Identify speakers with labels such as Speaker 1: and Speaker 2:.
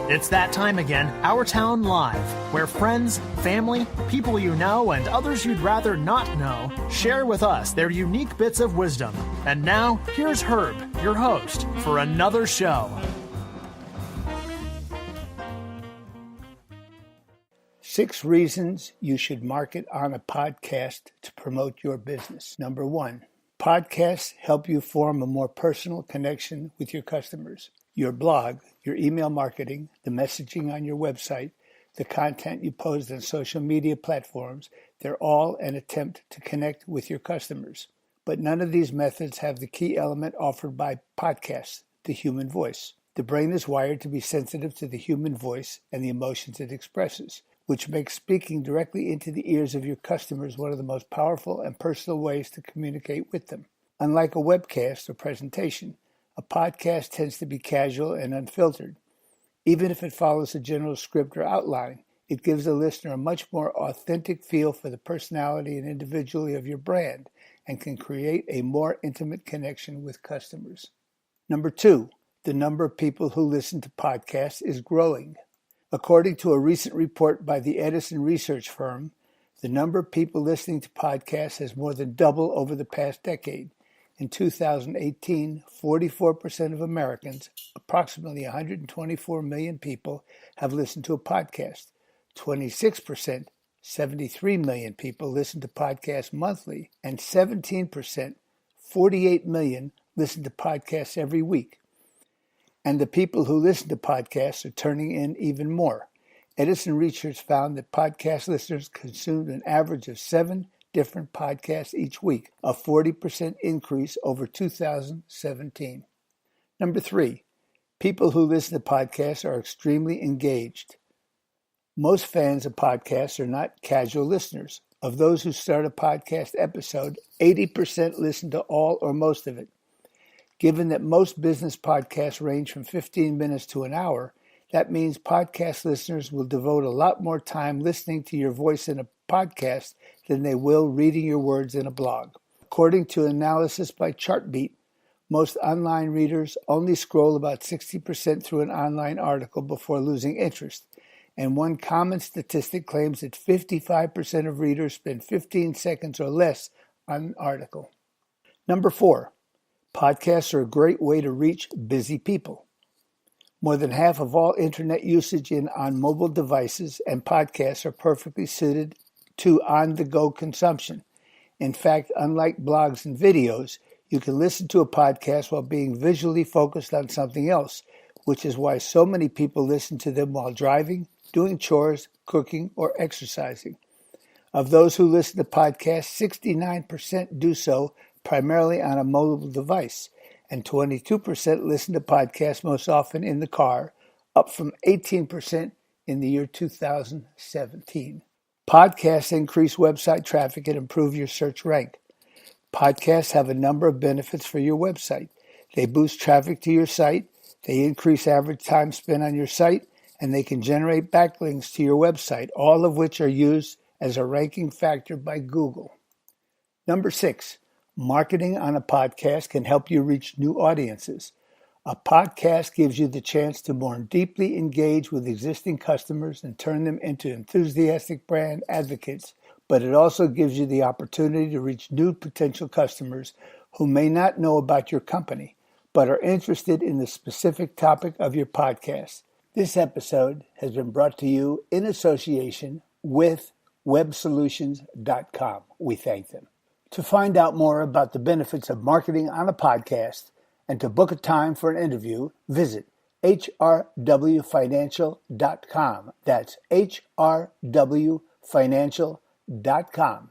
Speaker 1: It's that time again, Our Town Live, where friends, family, people you know, and others you'd rather not know share with us their unique bits of wisdom. And now, here's Herb, your host, for another show.
Speaker 2: 6 reasons you should market on a podcast to promote your business. Number 1, podcasts help you form a more personal connection with your customers. Your blog, your email marketing, the messaging on your website, the content you post on social media platforms, they're all an attempt to connect with your customers. But none of these methods have the key element offered by podcasts, the human voice. The brain is wired to be sensitive to the human voice and the emotions it expresses, which makes speaking directly into the ears of your customers one of the most powerful and personal ways to communicate with them. Unlike a webcast or presentation, a podcast tends to be casual and unfiltered. Even if it follows a general script or outline, it gives the listener a much more authentic feel for the personality and individuality of your brand and can create a more intimate connection with customers. Number 2, the number of people who listen to podcasts is growing. According to a recent report by the Edison research firm, the number of people listening to podcasts has more than doubled over the past decade. In 2018, 44% of Americans, approximately 124 million people, have listened to a podcast. 26%, 73 million people, listen to podcasts monthly, and 17%, 48 million, listen to podcasts every week. And the people who listen to podcasts are turning in even more. Edison research found that podcast listeners consumed an average of 7 different podcasts each week, a 40% increase over 2017. Number 3, people who listen to podcasts are extremely engaged. Most fans of podcasts are not casual listeners. Of those who start a podcast episode, 80% listen to all or most of it. Given that most business podcasts range from 15 minutes to an hour, that means podcast listeners will devote a lot more time listening to your voice in a podcast than they will reading your words in a blog. According to analysis by Chartbeat, most online readers only scroll about 60% through an online article before losing interest, and one common statistic claims that 55% of readers spend 15 seconds or less on an article. Number 4, podcasts are a great way to reach busy people. More than half of all internet usage on mobile devices and podcasts are perfectly suited to on-the-go consumption. In fact, unlike blogs and videos, you can listen to a podcast while being visually focused on something else, which is why so many people listen to them while driving, doing chores, cooking, or exercising. Of those who listen to podcasts, 69% do so primarily on a mobile device, and 22% listen to podcasts most often in the car, up from 18% in the year 2017. Podcasts increase website traffic and improve your search rank. Podcasts have a number of benefits for your website. They boost traffic to your site, they increase average time spent on your site, and they can generate backlinks to your website, all of which are used as a ranking factor by Google. Number 6, marketing on a podcast can help you reach new audiences. A podcast gives you the chance to more deeply engage with existing customers and turn them into enthusiastic brand advocates, but it also gives you the opportunity to reach new potential customers who may not know about your company, but are interested in the specific topic of your podcast. This episode has been brought to you in association with websolutions.com. We thank them. To find out more about the benefits of marketing on a podcast and to book a time for an interview, visit hrwfinancial.com. That's hrwfinancial.com.